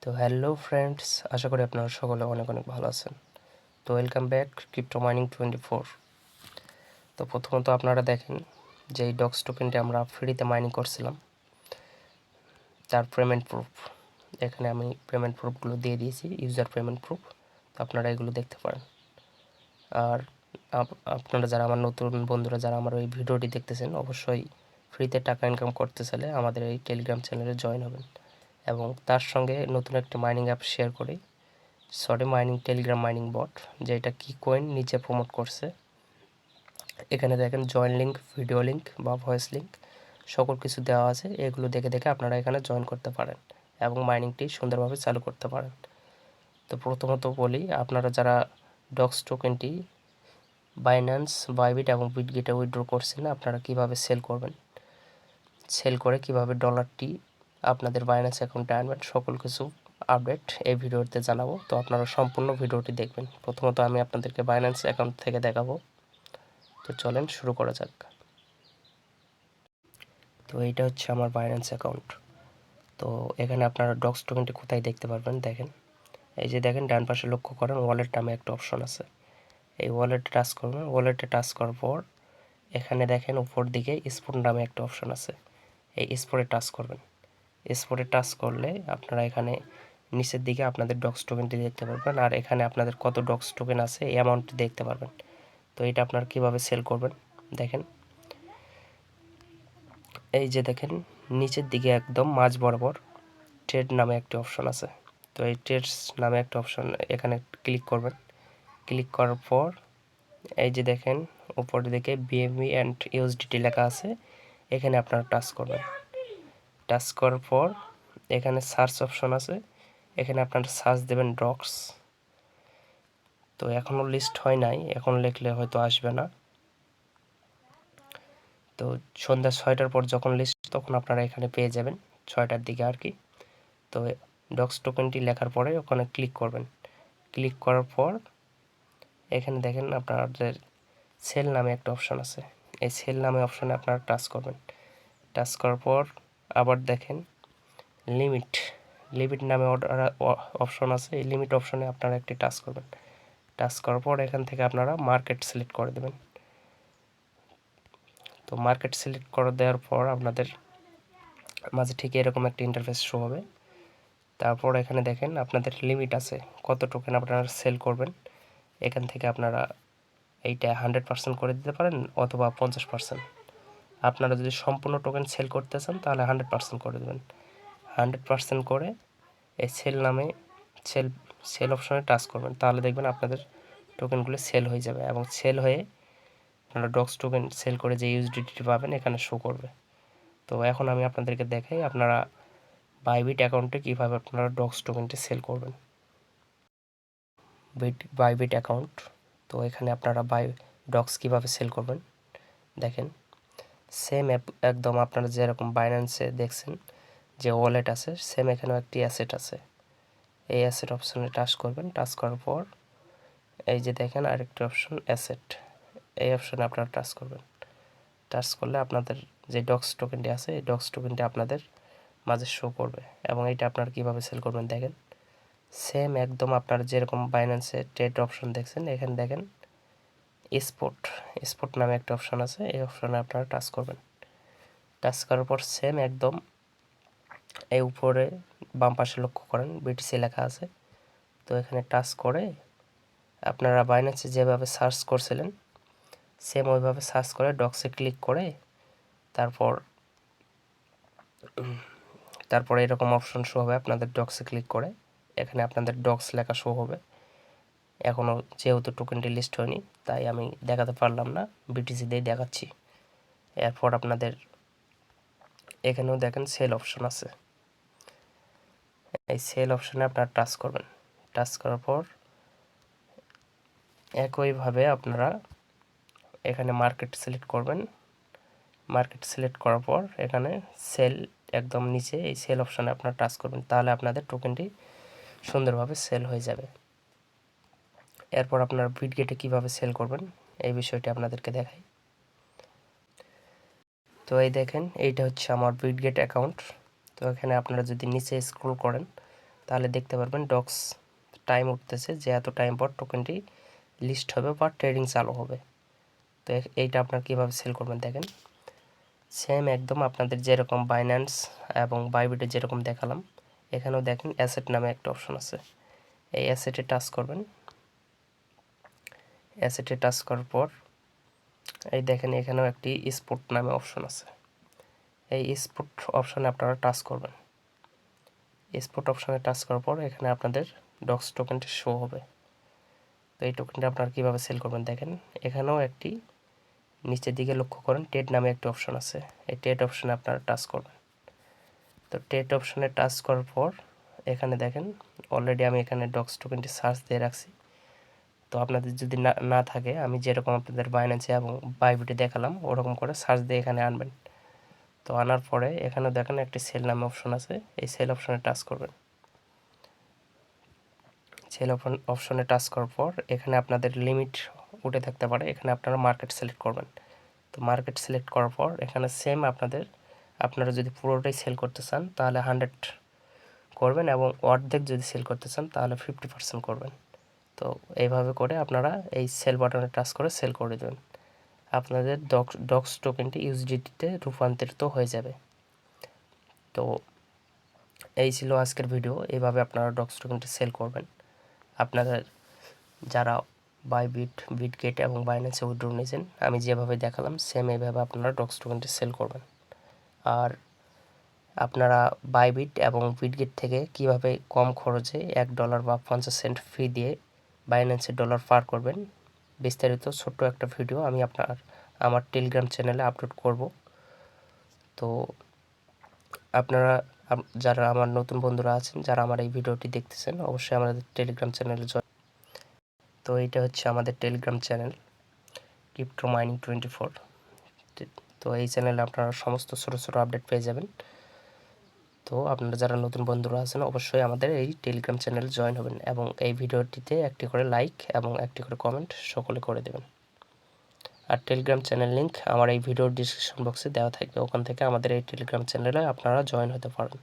তো hello friends, আশা করি আপনারা সকলে অনেক অনেক ভালো আছেন। তো ওয়েলকাম ব্যাক ক্রিপ্টো মাইনিং 24। তো প্রথমত আপনারা দেখেন যে এই ডক্স টোকেনটি আমরা ফ্রিতে মাইনিং করছিলাম, তার পেমেন্ট প্রুফ এখানে আমি পেমেন্ট প্রুফগুলো দিয়ে দিয়েছি, ইউজার পেমেন্ট প্রুফ। তো আপনারা এগুলো দেখতে পারেন। আর আপনারা যারা আমার নতুন বন্ধুরা যারা আমার এই ভিডিওটি দেখতেছেন, অবশ্যই ফ্রিতে টাকা ইনকাম করতে চাইলে আমাদের এই টেলিগ্রাম চ্যানেলে জয়েন হবেন এবং তার সঙ্গে নতুন একটি মাইনিং অ্যাপ শেয়ার করি, মাইনিং টেলিগ্রাম মাইনিং বট, যেটা কি কয়েন নিচে প্রমোট করছে। এখানে দেখেন জয়েন লিঙ্ক, ভিডিও লিঙ্ক বা ভয়েস লিঙ্ক সকল কিছু দেওয়া আছে। এগুলো দেখে দেখে আপনারা এখানে জয়েন করতে পারেন এবং মাইনিংটি সুন্দরভাবে চালু করতে পারেন। তো প্রথমত বলি, আপনারা যারা ডক্স টোকেনটি বাইন্যান্স, বাইবিট এবং বিটগেটে উইথড্র করছেন, আপনারা কিভাবে সেল করবেন, সেল করে কিভাবে ডলারটি আপনাদের বাইন্যান্স অ্যাকাউন্টে আনবেন, সকল কিছু আপডেট এই ভিডিওতে জানাবো। তো আপনারা সম্পূর্ণ ভিডিওটি দেখবেন। প্রথমত আমি আপনাদেরকে বাইন্যান্স অ্যাকাউন্ট থেকে দেখাবো। তো চলেন শুরু করা যাক। তো এইটা হচ্ছে আমার বাইন্যান্স অ্যাকাউন্ট। তো এখানে আপনারা ডক্স টোকেনটি কোথায় দেখতে পারবেন, দেখেন এই যে দেখেন ডান পাশে লক্ষ্য করেন ওয়ালেট নামে একটা অপশন আছে। এই ওয়ালেটে টাচ করবেন। ওয়ালেটে টাচ করার পর এখানে দেখেন উপর দিকে স্পট নামে একটা অপশন আছে। এই স্পটে টাচ করবেন। স্পটে টাচ করলে আপনারা এখানে নিচের দিকে আপনাদের ডক্স টোকেনটি দেখতে পারবেন, আর এখানে আপনাদের কত ডক্স টোকেন আছে এই অ্যামাউন্টটি দেখতে পারবেন। তো এটা আপনারা কীভাবে সেল করবেন দেখেন, এই যে দেখেন নিচের দিকে একদম মাঝ বরাবর ট্রেড নামে একটি অপশন আছে। তো এই ট্রেডস নামে একটা অপশন, এখানে ক্লিক করবেন। ক্লিক করার পর এই যে দেখেন উপরের দিকে বিএমবি অ্যান্ড ইউএসডিটি লেখা আছে, এখানে আপনারা টাচ করবেন। টাচ করার পর এখানে সার্চ অপশন আছে, এখানে আপনারা সার্চ দেবেন ডক্স। তো এখনও লিস্ট হয় নাই, এখন লিখলে হয়তো আসবে না। তো সন্ধ্যা 6টার পর যখন লিস্ট, তখন আপনারা এখানে পেয়ে যাবেন, 6টার দিকে আর কি। তো ডক্স টোকেনটি লেখার পরে ওখানে ক্লিক করবেন। ক্লিক করার পর এখানে দেখেন আপনাদের সেল নামে একটা অপশন আছে। এই সেল নামে অপশনে আপনারা টাচ করবেন। টাচ করার পর আবার দেখেন লিমিট, লিমিট নামে অপশন আছে। এই লিমিট অপশনে আপনারা একটি টাচ করবেন। টাচ করার পর এখান থেকে আপনারা মার্কেট সিলেক্ট করে দেবেন। তো মার্কেট সিলেক্ট করে দেওয়ার পর আপনাদের মাঝে ঠিক এরকম একটা ইন্টারফেস শো হবে। তারপর এখানে দেখেন আপনাদের লিমিট আছে, কত টোকেন আপনারা সেল করবেন। এখান থেকে আপনারা এইটা 100% করে দিতে পারেন অথবা 50%। আপনারা যদি সম্পূর্ণ টোকেন সেল করতে চান তাহলে 100% করে দেবেন। 100% করে এই সেল নামে সেল সেল অপশনে টাচ করবেন, তাহলে দেখবেন আপনাদের টোকেনগুলো সেল হয়ে যাবে এবং সেল হয়ে আপনারা ডক্স টোকেন সেল করে যে ইউএসডিটি পাবেন এখানে শো করবে। তো এখন আমি আপনাদেরকে দেখাই আপনারা বাইবিট অ্যাকাউন্টে কীভাবে আপনারা ডক্স টোকেনটি সেল করবেন। বাইবিট অ্যাকাউন্ট, তো এখানে আপনারা ডক্স কীভাবে সেল করবেন দেখেন, সেম একদম আপনারা যেরকম বাইন্যান্সে দেখছেন যে ওয়ালেট আছে, সেম এখানেও একটি অ্যাসেট আছে। এই অ্যাসেট অপশনে টাচ করবেন। টাচ করার পর এই যে দেখেন আরেকটি অপশন অ্যাসেট, এই অপশনে আপনারা টাচ করবেন। টাচ করলে আপনাদের যে ডক্স টোকেনটি আছে এই ডক্স টোকেনটি আপনাদের মাঝে শো করবে এবং এইটা আপনারা কীভাবে সেল করবেন দেখেন, সেম একদম আপনারা যেরকম বাইন্যান্সে ট্রেড অপশন দেখছেন, এখানে দেখেন স্পট, স্পট নামে একটা অপশন আছে। এই অপশনে আপনারা টাচ করবেন। টাচ করার পর সেম একদম এই উপরে বাম পাশে লক্ষ্য করেন বিটিসি লেখা আছে। তো এখানে টাচ করে আপনারা বাইন্যান্সে যেভাবে সার্চ করছিলেন সেম ওইভাবে সার্চ করে ডক্সে ক্লিক করে তারপর এরকম অপশন শো হবে আপনাদের ডক্সে ক্লিক করে। এখানে আপনাদের ডক্স লেখা শো হবে। এখনও যেহেতু টোকেনটি লিস্ট হয়নি তাই আমি দেখাতে পারলাম না, বিটিসি দিয়ে দেখাচ্ছি। এরপর আপনাদের এখানেও দেখেন সেল অপশন আছে। এই সেল অপশনে আপনারা টাচ করবেন। টাচ করার পর একইভাবে আপনারা এখানে মার্কেট সিলেক্ট করবেন। মার্কেট সিলেক্ট করার পর এখানে সেল একদম নিচে এই সেল অপশনে আপনারা টাচ করবেন, তাহলে আপনাদের টোকেনটি সুন্দরভাবে সেল হয়ে যাবে। এরপর আপনারা বিটগেটে কীভাবে সেল করবেন এই বিষয়টি আপনাদেরকে দেখাই। তো এই দেখেন এইটা হচ্ছে আমার বিটগেট অ্যাকাউন্ট। তো এখানে আপনারা যদি নিচে স্ক্রল করেন তাহলে দেখতে পারবেন ডক্স টাইম উঠতেছে যে এত টাইম পর টোকেনটি লিস্ট হবে বা ট্রেডিং চালু হবে। তো এইটা আপনারা কীভাবে সেল করবেন দেখেন, সেম একদম আপনাদের যেরকম বাইন্যান্স এবং বাইবিটে যেরকম দেখালাম, এখানেও দেখেন অ্যাসেট নামে একটা অপশন আছে। এই অ্যাসেটে টাচ করবেন। অ্যাসেটে টাচ করার পর এই দেখেন এখানেও একটি স্পট নামে অপশন আছে। এই স্পট অপশনে আপনারা টাচ করবেন। স্পট অপশনে টাচ করার পর এখানে আপনাদের ডক্স টোকেনটি শো হবে। তো এই টোকেনটা আপনারা কীভাবে সেল করবেন দেখেন, এখানেও একটি নিচের দিকে লক্ষ্য করেন ট্রেড নামে একটি অপশন আছে। এই ট্রেড অপশনে আপনারা টাচ করবেন। তো ট্রেড অপশনে টাচ করার পর এখানে দেখেন অলরেডি আমি এখানে ডক্স টোকেনটি সার্চ দিয়ে রাখছি। তো আপনাদের যদি না থাকে, আমি যেরকম আপনাদের বাইন্যান্সে এবং বাইবিটে দেখালাম ওরকম করে সার্চ দিয়ে এখানে আনবেন। তো আনার পরে এখানে দেখেন একটি সেল নামে অপশন আছে। এই সেল অপশনে টাচ করবেন। সেল অপশনে টাচ করার পর এখানে আপনাদের লিমিট উঠে থাকতে পারে, এখানে আপনারা মার্কেট সিলেক্ট করবেন। তো মার্কেট সিলেক্ট করার পর এখানে সেম আপনারা যদি পুরোটাই সেল করতে চান তাহলে 100 করবেন এবং অর্ধেক যদি সেল করতে চান তাহলে 50% করবেন। তো এইভাবে করে আপনারা এই সেল বাটনে টাচ করে সেল করে দেবেন। আপনাদের ডক্স টোকেনটি ইউএসডিটিতে রূপান্তরিত হয়ে যাবে। তো এই ছিল আজকের ভিডিও। এইভাবে আপনারা ডক্স টোকেনটি সেল করবেন। আপনাদের যারা বাইবিট, বিটগেট এবং বাইন্যান্সে উইথড্র নিয়েছেন, আমি যেভাবে দেখালাম সেম এইভাবে আপনারা ডক্স টোকেনটি সেল করবেন। আর আপনারা বাইবিট এবং বিটগেট থেকে কিভাবে কম খরচে $1 বা 50 সেন্ট ফি দিয়ে বাইন্যান্সে ডলার পার করবেন, বিস্তারিত ছোট্ট একটা ভিডিও আমি আমার টেলিগ্রাম চ্যানেলে আপলোড করব। তো আপনারা যারা আমার নতুন বন্ধুরা আছেন, যারা আমার এই ভিডিওটি দেখতেছেন, অবশ্যই আমাদের টেলিগ্রাম চ্যানেলে তো এইটা হচ্ছে আমাদের টেলিগ্রাম চ্যানেল ক্রিপ্টো মাইনিং 24। তো এই চ্যানেলে আপনারা সমস্ত ছোটো ছোটো আপডেট পেয়ে যাবেন। তো আপনারা যারা নতুন বন্ধুরা আছেন অবশ্যই আমাদের এই টেলিগ্রাম চ্যানেলে জয়েন হবেন এবং এই ভিডিওটিতে একটি করে লাইক এবং একটি করে কমেন্ট সকলে করে দেবেন। আর টেলিগ্রাম চ্যানেল লিঙ্ক আমার এই ভিডিওর ডিসক্রিপশন বক্সে দেওয়া থাকবে, ওখান থেকে আমাদের এই টেলিগ্রাম চ্যানেলে আপনারা জয়েন হতে পারেন।